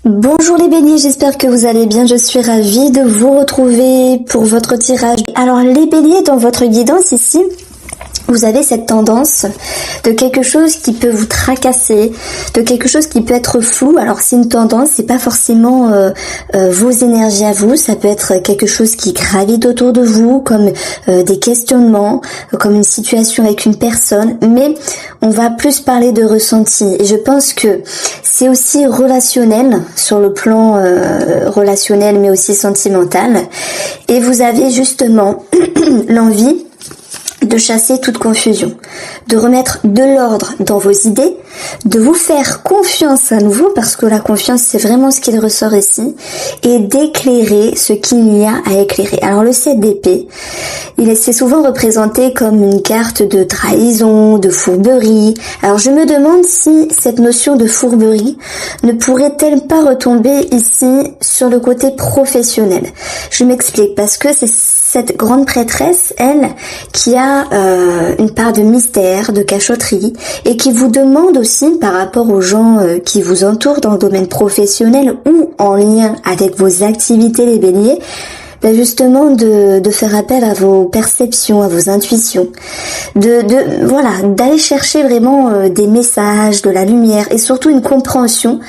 Bonjour les béliers, j'espère que vous allez bien, je suis ravie de vous retrouver pour votre tirage. Alors les béliers, dans votre guidance ici, vous avez cette tendance de quelque chose qui peut vous tracasser, de quelque chose qui peut être flou. Alors c'est une tendance, c'est pas forcément vos énergies à vous, ça peut être quelque chose qui gravite autour de vous, comme des questionnements, comme une situation avec une personne, mais on va plus parler de ressenti. Et je pense que c'est aussi relationnel, sur le plan relationnel, mais aussi sentimental. Et vous avez justement l'envie de chasser toute confusion, de remettre de l'ordre dans vos idées, de vous faire confiance à nouveau, parce que la confiance c'est vraiment ce qu'il ressort ici, et d'éclairer ce qu'il y a à éclairer. Alors le 7 d'épée, c'est souvent représenté comme une carte de trahison, de fourberie. Alors je me demande si cette notion de fourberie ne pourrait-elle pas retomber ici sur le côté professionnel. Je m'explique, parce que c'est cette grande prêtresse, elle, qui a une part de mystère, de cachotterie, et qui vous demande aussi, par rapport aux gens qui vous entourent dans le domaine professionnel ou en lien avec vos activités les béliers, justement de faire appel à vos perceptions, à vos intuitions, d'aller chercher vraiment des messages, de la lumière et surtout une compréhension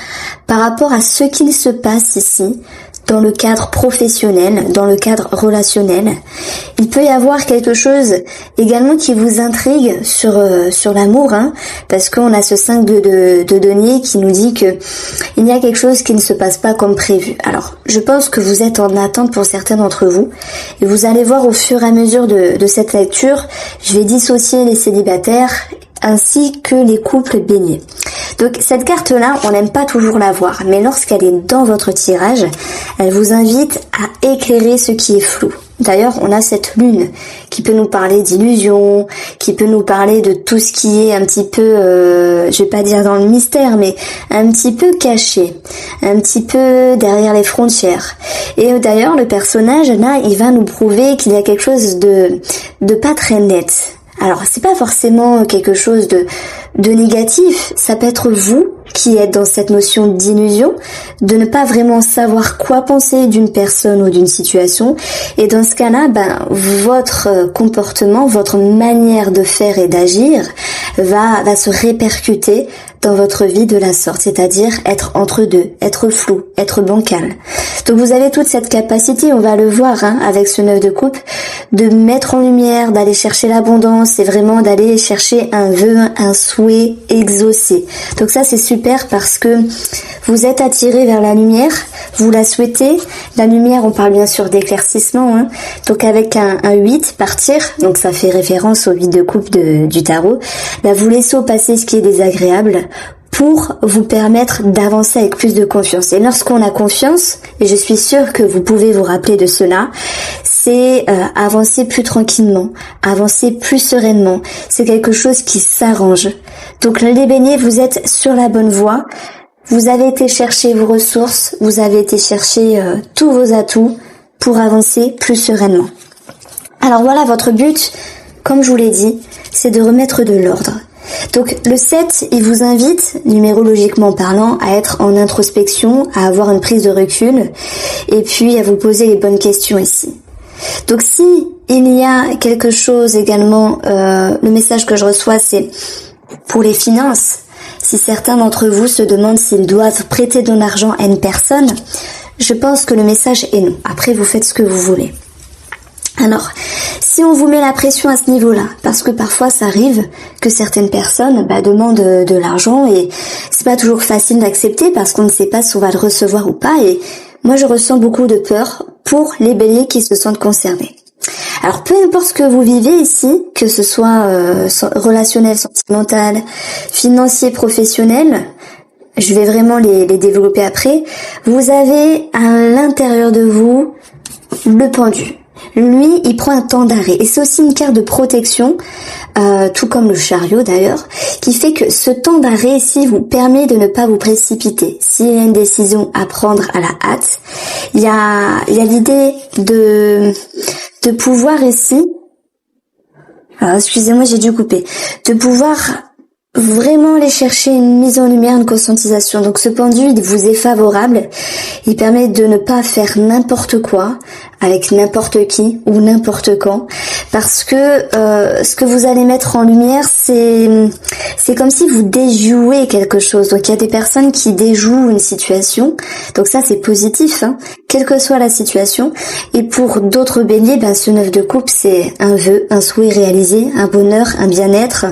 par rapport à ce qu'il se passe ici dans le cadre professionnel, dans le cadre relationnel. Il peut y avoir quelque chose également qui vous intrigue sur l'amour, parce qu'on a ce 5 de denier qui nous dit que il y a quelque chose qui ne se passe pas comme prévu. Alors, je pense que vous êtes en attente pour certains d'entre vous, et vous allez voir au fur et à mesure de cette lecture, je vais dissocier les célibataires ainsi que les couples béliers. Donc cette carte-là, on n'aime pas toujours la voir, mais lorsqu'elle est dans votre tirage, elle vous invite à éclairer ce qui est flou. D'ailleurs, on a cette lune qui peut nous parler d'illusions, qui peut nous parler de tout ce qui est un petit peu, je vais pas dire dans le mystère, mais un petit peu caché, un petit peu derrière les frontières. Et d'ailleurs, le personnage, là, il va nous prouver qu'il y a quelque chose de pas très net. Alors, c'est pas forcément quelque chose de négatif, ça peut être vous qui êtes dans cette notion d'illusion, de ne pas vraiment savoir quoi penser d'une personne ou d'une situation, et dans ce cas-là, votre comportement, votre manière de faire et d'agir va se répercuter dans votre vie de la sorte, c'est-à-dire être entre deux, être flou, être bancal. Donc vous avez toute cette capacité, on va le voir avec ce 9 de coupe, de mettre en lumière, d'aller chercher l'abondance et vraiment d'aller chercher un vœu, un souhait exaucé. Donc ça c'est super parce que vous êtes attiré vers la lumière, vous la souhaitez. La lumière, on parle bien sûr d'éclaircissement, donc avec un 8, partir, donc ça fait référence au 8 de coupe du tarot, vous laissez au passé ce qui est désagréable pour vous permettre d'avancer avec plus de confiance. Et lorsqu'on a confiance, et je suis sûre que vous pouvez vous rappeler de cela, c'est avancer plus tranquillement, avancer plus sereinement. C'est quelque chose qui s'arrange. Donc les béliers, vous êtes sur la bonne voie. Vous avez été chercher vos ressources, vous avez été chercher tous vos atouts pour avancer plus sereinement. Alors voilà, votre but, comme je vous l'ai dit, c'est de remettre de l'ordre. Donc le 7, il vous invite, numérologiquement parlant, à être en introspection, à avoir une prise de recul, et puis à vous poser les bonnes questions ici. Donc si il y a quelque chose également, le message que je reçois, c'est pour les finances. Si certains d'entre vous se demandent s'ils doivent prêter de l'argent à une personne, je pense que le message est non. Après, vous faites ce que vous voulez. Alors, si on vous met la pression à ce niveau-là, parce que parfois ça arrive que certaines personnes demandent de l'argent et c'est pas toujours facile d'accepter parce qu'on ne sait pas si on va le recevoir ou pas, et moi je ressens beaucoup de peur pour les béliers qui se sentent concernés. Alors peu importe ce que vous vivez ici, que ce soit relationnel, sentimental, financier, professionnel, je vais vraiment les développer après, vous avez à l'intérieur de vous le pendu. Lui, il prend un temps d'arrêt. Et c'est aussi une carte de protection, tout comme le chariot d'ailleurs, qui fait que ce temps d'arrêt ici vous permet de ne pas vous précipiter. S'il y a une décision à prendre à la hâte, il y a l'idée de pouvoir ici, alors excusez-moi j'ai dû couper, de pouvoir vraiment aller chercher une mise en lumière, une conscientisation. Donc ce pendu, il vous est favorable. Il permet de ne pas faire n'importe quoi avec n'importe qui ou n'importe quand, parce que ce que vous allez mettre en lumière, c'est comme si vous déjouez quelque chose. Donc il y a des personnes qui déjouent une situation, donc ça c'est positif, hein, quelle que soit la situation. Et pour d'autres béliers, ce 9 de coupe, c'est un vœu, un souhait réalisé, un bonheur, un bien-être,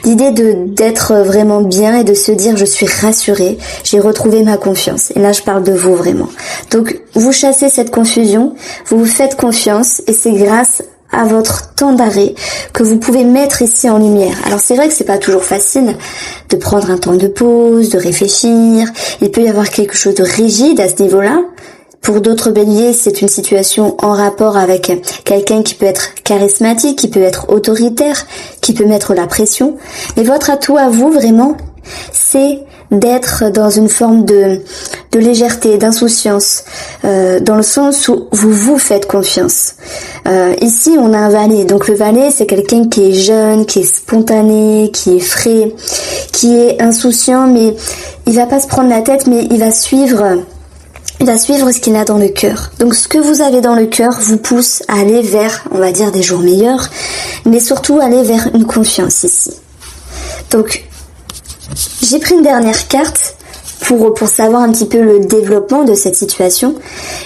l'idée d'être vraiment bien et de se dire je suis rassurée, j'ai retrouvé ma confiance. Et là je parle de vous vraiment. Donc vous chassez cette confusion, vous vous faites confiance, et c'est grâce à votre temps d'arrêt que vous pouvez mettre ici en lumière. Alors c'est vrai que c'est pas toujours facile de prendre un temps de pause, de réfléchir. Il peut y avoir quelque chose de rigide à ce niveau-là. Pour d'autres béliers, c'est une situation en rapport avec quelqu'un qui peut être charismatique, qui peut être autoritaire, qui peut mettre la pression. Mais votre atout à vous, vraiment, c'est d'être dans une forme de légèreté, d'insouciance, dans le sens où vous vous faites confiance. Ici, on a un valet. Donc le valet, c'est quelqu'un qui est jeune, qui est spontané, qui est frais, qui est insouciant, mais il va pas se prendre la tête, mais il va suivre ce qu'il a dans le cœur. Donc ce que vous avez dans le cœur vous pousse à aller vers, on va dire, des jours meilleurs, mais surtout aller vers une confiance ici. Donc j'ai pris une dernière carte pour savoir un petit peu le développement de cette situation.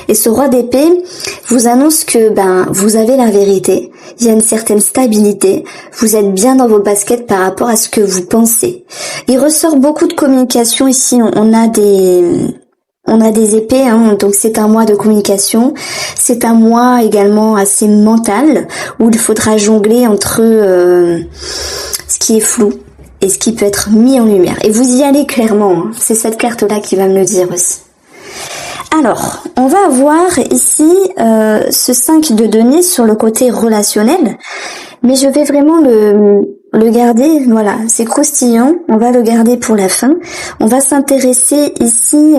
Et ce roi d'épée vous annonce que vous avez la vérité, il y a une certaine stabilité, vous êtes bien dans vos baskets par rapport à ce que vous pensez. Il ressort beaucoup de communication ici, on a des épées, hein, donc c'est un mois de communication, c'est un mois également assez mental, où il faudra jongler entre ce qui est flou et ce qui peut être mis en lumière. Et vous y allez clairement, hein. C'est cette carte-là qui va me le dire aussi. Alors, on va avoir ici ce 5 de denier sur le côté relationnel, mais je vais vraiment le garder, voilà, c'est croustillant, on va le garder pour la fin. On va s'intéresser ici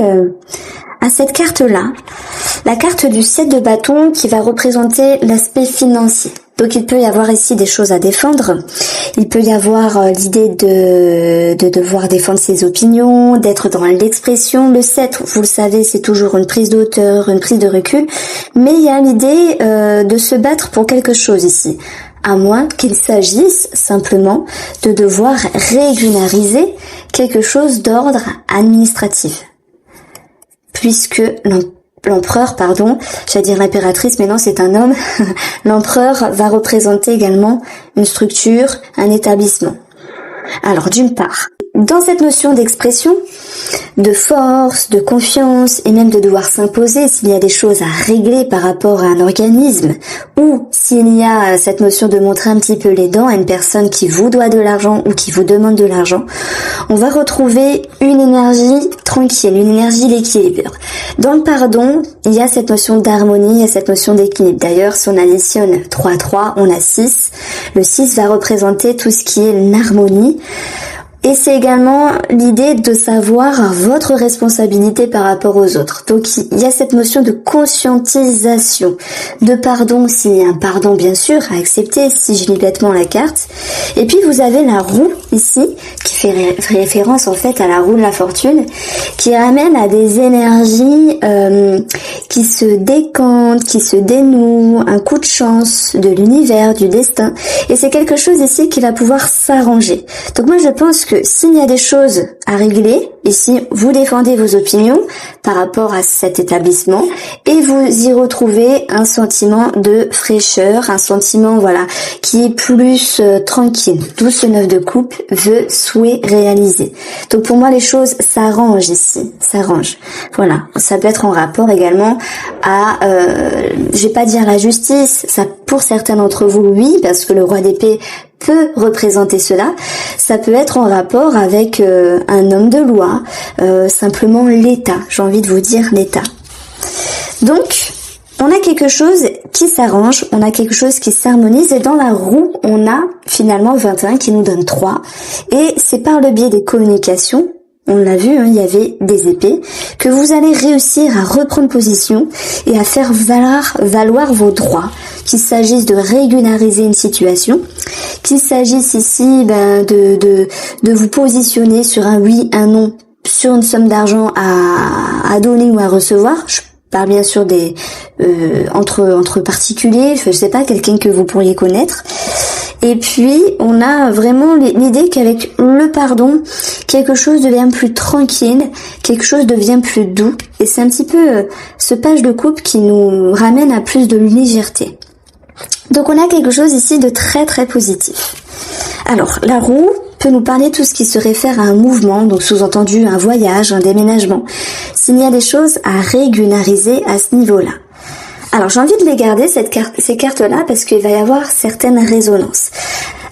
à cette carte-là, la carte du 7 de bâton qui va représenter l'aspect financier. Donc il peut y avoir ici des choses à défendre, il peut y avoir l'idée de devoir défendre ses opinions, d'être dans l'expression. Le 7, vous le savez, c'est toujours une prise d'auteur, une prise de recul, mais il y a l'idée de se battre pour quelque chose ici, à moins qu'il s'agisse simplement de devoir régulariser quelque chose d'ordre administratif. Puisque l'empereur, j'allais dire l'impératrice, mais non, c'est un homme. L'empereur va représenter également une structure, un établissement. Alors, d'une part, dans cette notion d'expression, de force, de confiance et même de devoir s'imposer s'il y a des choses à régler par rapport à un organisme, ou s'il y a cette notion de montrer un petit peu les dents à une personne qui vous doit de l'argent ou qui vous demande de l'argent, on va retrouver une énergie tranquille, une énergie d'équilibre. Dans le pardon, il y a cette notion d'harmonie, il y a cette notion d'équilibre. D'ailleurs, si on additionne 3 à 3, on a 6. Le 6 va représenter tout ce qui est l'harmonie. Et c'est également l'idée de savoir votre responsabilité par rapport aux autres. Donc il y a cette notion de conscientisation, de pardon s'il y a un pardon bien sûr à accepter si je lis bêtement la carte. Et puis vous avez la roue ici qui fait référence en fait à la roue de la fortune, qui ramène à des énergies qui se décantent, qui se dénouent, un coup de chance de l'univers, du destin. Et c'est quelque chose ici qui va pouvoir s'arranger. Donc moi je pense que s'il y a des choses à régler, ici vous défendez vos opinions par rapport à cet établissement et vous y retrouvez un sentiment de fraîcheur, un sentiment qui est plus tranquille. D'où ce 9 de coupe, vœu, souhait réalisé. Donc pour moi les choses s'arrangent ici, s'arrangent. Voilà, ça peut être en rapport également à, je vais pas dire la justice, ça pour certains d'entre vous oui, parce que le roi d'épée peut représenter cela. Ça peut être en rapport avec un homme de loi, simplement l'État. J'ai envie de vous dire l'État. Donc, on a quelque chose qui s'arrange, on a quelque chose qui s'harmonise et dans la roue, on a finalement 21 qui nous donne 3. Et c'est par le biais des communications on l'a vu, hein, il y avait des épées, que vous allez réussir à reprendre position et à faire valoir vos droits, qu'il s'agisse de régulariser une situation, qu'il s'agisse ici de vous positionner sur un oui, un non, sur une somme d'argent à donner ou à recevoir. Je parle bien sûr des entre particuliers, je sais pas, quelqu'un que vous pourriez connaître. Et puis, on a vraiment l'idée qu'avec le pardon, quelque chose devient plus tranquille, quelque chose devient plus doux. Et c'est un petit peu ce page de coupe qui nous ramène à plus de légèreté. Donc on a quelque chose ici de très très positif. Alors, la roue peut nous parler de tout ce qui se réfère à un mouvement, donc sous-entendu un voyage, un déménagement, s'il y a des choses à régulariser à ce niveau-là. Alors j'ai envie de les garder, ces cartes-là, parce qu'il va y avoir certaines résonances.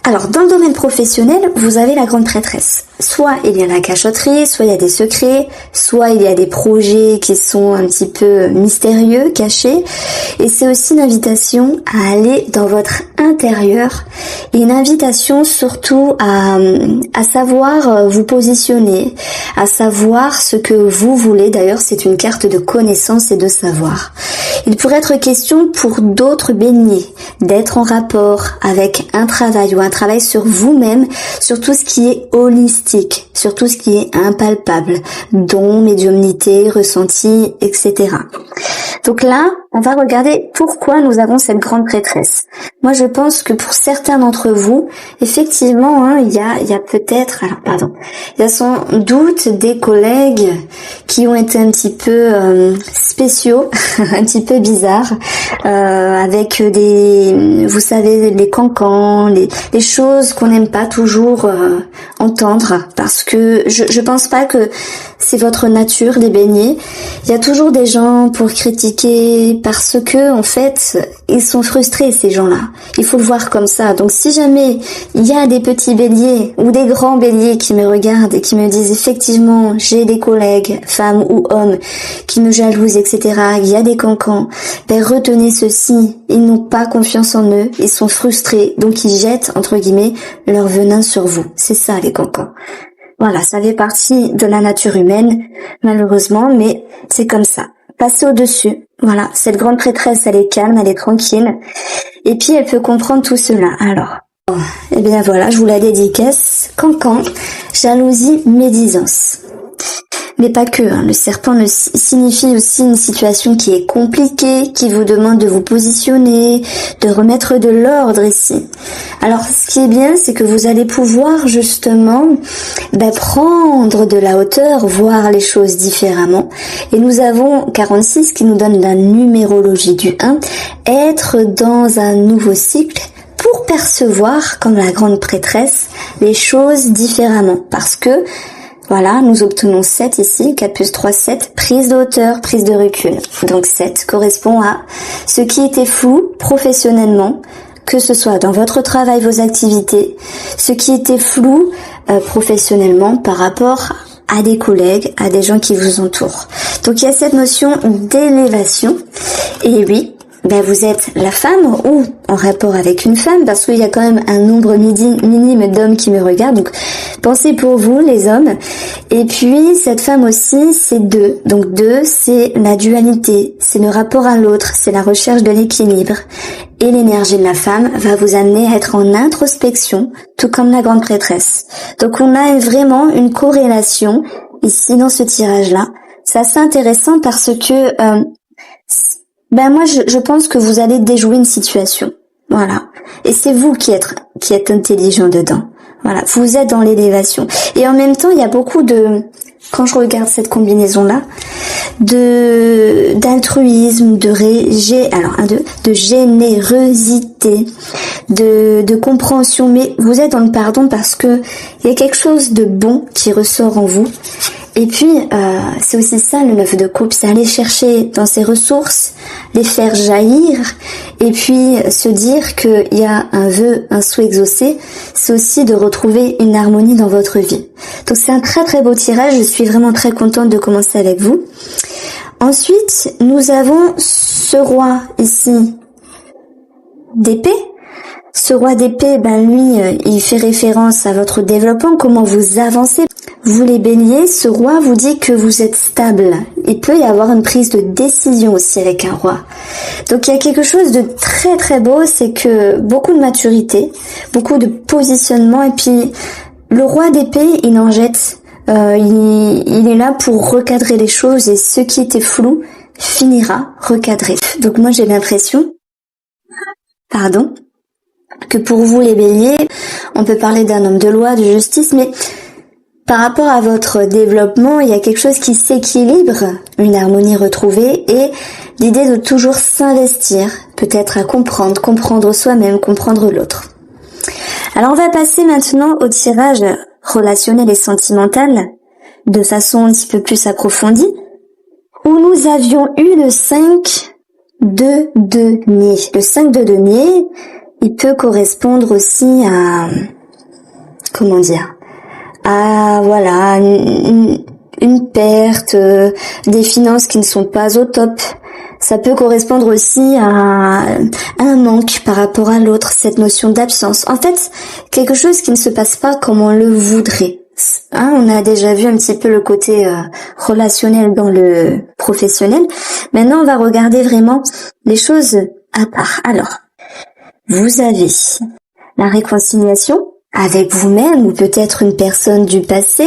Alors dans le domaine professionnel, vous avez la grande prêtresse. Soit il y a la cachotterie, soit il y a des secrets, soit il y a des projets qui sont un petit peu mystérieux, cachés. Et c'est aussi une invitation à aller dans votre intérieur et une invitation surtout à savoir vous positionner, à savoir ce que vous voulez. D'ailleurs, c'est une carte de connaissance et de savoir. Il pourrait être question pour d'autres béliers d'être en rapport avec un travail ou un travail sur vous-même, sur tout ce qui est holistique, sur tout ce qui est impalpable, dons, médiumnité, ressenti, etc. Donc là, on va regarder pourquoi nous avons cette grande prêtresse. Moi, je pense que pour certains d'entre vous, effectivement, hein, il y a peut-être, il y a sans doute des collègues qui ont été un petit peu spéciaux, un petit peu bizarres, avec vous savez, les cancans, les choses qu'on n'aime pas toujours entendre, parce que je pense pas que c'est votre nature, les béliers. Il y a toujours des gens pour critiquer parce que, en fait, ils sont frustrés, ces gens-là. Il faut le voir comme ça. Donc, si jamais il y a des petits béliers ou des grands béliers qui me regardent et qui me disent effectivement, j'ai des collègues, femmes ou hommes, qui me jalousent, etc., il y a des cancans, ben, retenez ceci. Ils n'ont pas confiance en eux. Ils sont frustrés. Donc, ils jettent, entre guillemets, leur venin sur vous. C'est ça, les cancans. Voilà, ça fait partie de la nature humaine, malheureusement, mais c'est comme ça. Passez au-dessus. Voilà, cette grande prêtresse, elle est calme, elle est tranquille. Et puis, elle peut comprendre tout cela. Alors, eh bien voilà, je vous la dédicace. Cancan, jalousie, médisance. Mais pas que, hein. Le serpent signifie aussi une situation qui est compliquée, qui vous demande de vous positionner, de remettre de l'ordre ici. Alors, ce qui est bien, c'est que vous allez pouvoir justement prendre de la hauteur, voir les choses différemment. Et nous avons 46 qui nous donne la numérologie du 1, être dans un nouveau cycle pour percevoir, comme la grande prêtresse, les choses différemment. Parce que voilà, nous obtenons 7 ici, 4 plus 3, 7, prise de hauteur, prise de recul. Donc 7 correspond à ce qui était flou professionnellement, que ce soit dans votre travail, vos activités, ce qui était flou professionnellement par rapport à des collègues, à des gens qui vous entourent. Donc il y a cette notion d'élévation, et oui, vous êtes la femme ou en rapport avec une femme, parce qu'il y a quand même un nombre minime d'hommes qui me regardent, donc pensez pour vous les hommes. Et puis cette femme aussi, c'est 2, donc 2 c'est la dualité, c'est le rapport à l'autre, c'est la recherche de l'équilibre, et l'énergie de la femme va vous amener à être en introspection, tout comme la grande prêtresse. Donc on a vraiment une corrélation ici dans ce tirage-là. C'est assez intéressant parce que moi, je pense que vous allez déjouer une situation. Voilà. Et c'est vous qui êtes intelligent dedans. Voilà. Vous êtes dans l'élévation. Et en même temps, il y a beaucoup quand je regarde cette combinaison-là, d'altruisme, de générosité, de compréhension. Mais vous êtes dans le pardon parce que il y a quelque chose de bon qui ressort en vous. Et puis, c'est aussi ça le 9 de coupe, c'est aller chercher dans ses ressources, les faire jaillir, et puis se dire qu'il y a un vœu, un souhait exaucé, c'est aussi de retrouver une harmonie dans votre vie. Donc c'est un très très beau tirage, je suis vraiment très contente de commencer avec vous. Ensuite, nous avons ce roi ici d'épée. Ce roi d'épée, lui, il fait référence à votre développement, comment vous avancez. Vous les béliers, ce roi vous dit que vous êtes stable. Il peut y avoir une prise de décision aussi avec un roi. Donc il y a quelque chose de très très beau, c'est que beaucoup de maturité, beaucoup de positionnement, et puis le roi d'épée, il en jette. Il est là pour recadrer les choses, et ce qui était flou finira recadré. Donc moi j'ai l'impression, que pour vous les béliers, on peut parler d'un homme de loi, de justice, mais par rapport à votre développement, il y a quelque chose qui s'équilibre, une harmonie retrouvée, et l'idée de toujours s'investir, peut-être à comprendre soi-même, comprendre l'autre. Alors on va passer maintenant au tirage relationnel et sentimental, de façon un petit peu plus approfondie, où nous avions eu le 5 de denier. Le 5 de denier, il peut correspondre aussi à, voilà, une perte, des finances qui ne sont pas au top. Ça peut correspondre aussi à un manque par rapport à l'autre, cette notion d'absence. En fait, quelque chose qui ne se passe pas comme on le voudrait. On a déjà vu un petit peu le côté relationnel dans le professionnel. Maintenant, on va regarder vraiment les choses à part. Alors, vous avez la réconciliation avec vous-même, ou peut-être une personne du passé.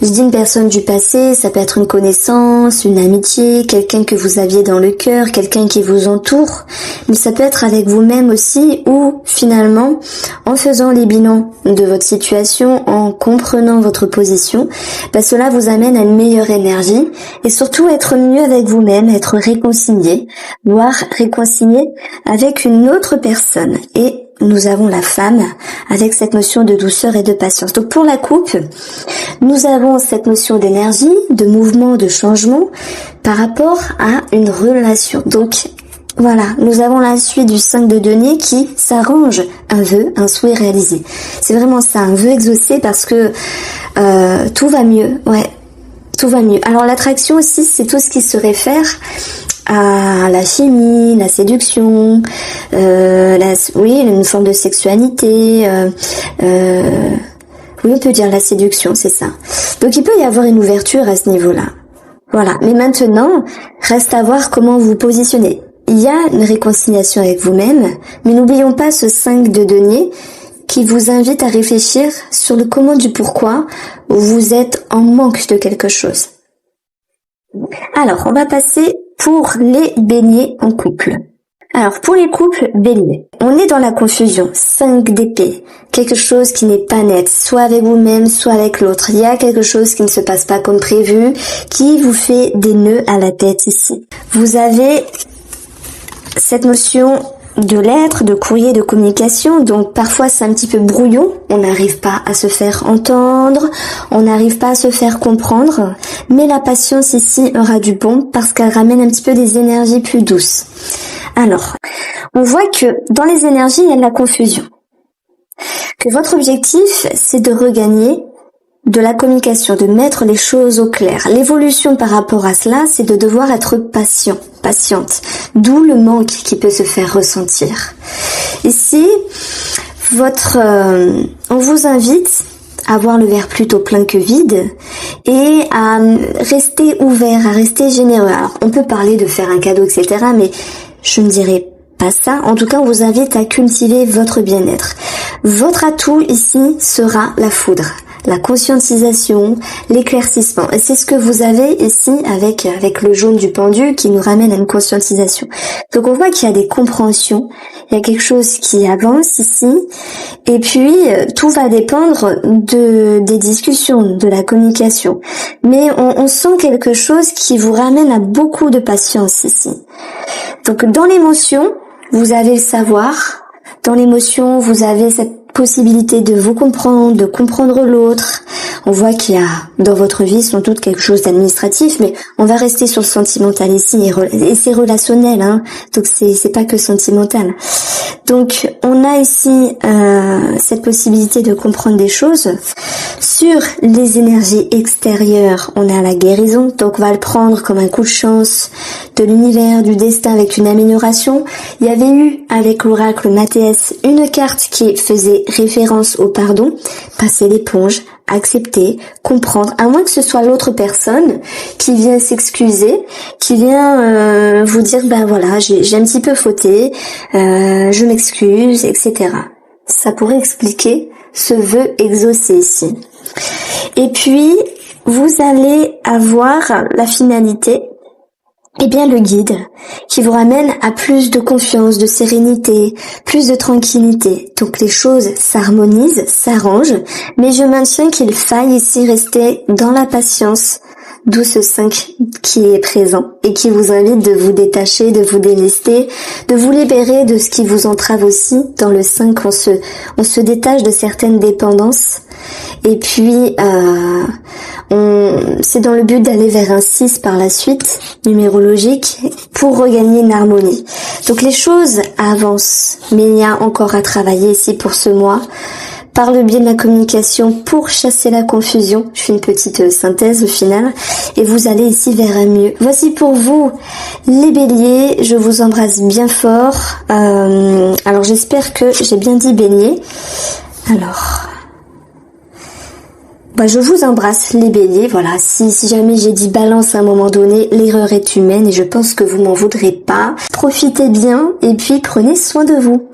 Je dis une personne du passé, ça peut être une connaissance, une amitié, quelqu'un que vous aviez dans le cœur, quelqu'un qui vous entoure, mais ça peut être avec vous-même aussi, ou finalement, en faisant les bilans de votre situation, en comprenant votre position, cela vous amène à une meilleure énergie, et surtout être mieux avec vous-même, être réconcilié, voire réconcilié avec une autre personne. Et nous avons la femme avec cette notion de douceur et de patience. Donc pour la coupe, nous avons cette notion d'énergie, de mouvement, de changement par rapport à une relation. Donc voilà, nous avons la suite du 5 de denier qui s'arrange un vœu, un souhait réalisé. C'est vraiment ça, un vœu exaucé, parce que tout va mieux, tout va mieux. Alors l'attraction aussi, c'est tout ce qui se réfère à la chimie, la séduction, une forme de sexualité, on peut dire la séduction, c'est ça. Donc il peut y avoir une ouverture à ce niveau-là. Voilà, mais maintenant, reste à voir comment vous positionnez. Il y a une réconciliation avec vous-même, mais n'oublions pas ce 5 de denier qui vous invite à réfléchir sur le comment du pourquoi vous êtes en manque de quelque chose. Alors, on va passer pour les béliers en couple. Alors, pour les couples béliers, on est dans la confusion, 5 d'épée, quelque chose qui n'est pas net, soit avec vous-même, soit avec l'autre. Il y a quelque chose qui ne se passe pas comme prévu, qui vous fait des nœuds à la tête ici. Vous avez cette notion de lettres, de courrier, de communication, donc parfois c'est un petit peu brouillon, on n'arrive pas à se faire entendre, on n'arrive pas à se faire comprendre, mais la patience ici aura du bon parce qu'elle ramène un petit peu des énergies plus douces. Alors, on voit que dans les énergies, il y a de la confusion. Que votre objectif, c'est de regagner de la communication, de mettre les choses au clair. L'évolution par rapport à cela, c'est de devoir être patiente. D'où le manque qui peut se faire ressentir. Ici, on vous invite à voir le verre plutôt plein que vide et à rester ouvert, à rester généreux. Alors, on peut parler de faire un cadeau, etc., mais je ne dirais pas ça. En tout cas, on vous invite à cultiver votre bien-être. Votre atout ici sera la foudre, la conscientisation, l'éclaircissement. Et c'est ce que vous avez ici avec le jaune du pendu qui nous ramène à une conscientisation. Donc on voit qu'il y a des compréhensions, il y a quelque chose qui avance ici. Et puis tout va dépendre des discussions, de la communication. Mais on sent quelque chose qui vous ramène à beaucoup de patience ici. Donc dans l'émotion, vous avez le savoir. Dans l'émotion, vous avez cette possibilité de vous comprendre, de comprendre l'autre. On voit qu'il y a dans votre vie sans doute quelque chose d'administratif, mais on va rester sur le sentimental ici, et c'est relationnel, donc c'est pas que sentimental. Donc on a ici cette possibilité de comprendre des choses. Sur les énergies extérieures, on a la guérison, donc on va le prendre comme un coup de chance de l'univers, du destin, avec une amélioration. Il y avait eu avec l'oracle Mathéès une carte qui faisait référence au pardon, passer l'éponge, accepter, comprendre, à moins que ce soit l'autre personne qui vient s'excuser, qui vient vous dire ben voilà, j'ai un petit peu fauté, je m'excuse, etc. Ça pourrait expliquer ce vœu exaucé ici. Et puis, vous allez avoir la finalité, eh bien le guide, qui vous ramène à plus de confiance, de sérénité, plus de tranquillité. Donc les choses s'harmonisent, s'arrangent, mais je maintiens qu'il faille ici rester dans la patience, d'où ce 5 qui est présent et qui vous invite de vous détacher, de vous délester, de vous libérer de ce qui vous entrave aussi. Dans le 5, on se détache de certaines dépendances. Et puis, c'est dans le but d'aller vers un 6 par la suite, numérologique, pour regagner une harmonie. Donc les choses avancent, mais il y a encore à travailler ici pour ce mois, par le biais de la communication pour chasser la confusion. Je fais une petite synthèse au final, et vous allez ici vers un mieux. Voici pour vous les béliers, je vous embrasse bien fort. Alors j'espère que j'ai bien dit bélier. Alors... je vous embrasse les béliers, voilà, si jamais j'ai dit balance à un moment donné, l'erreur est humaine et je pense que vous m'en voudrez pas. Profitez bien et puis prenez soin de vous.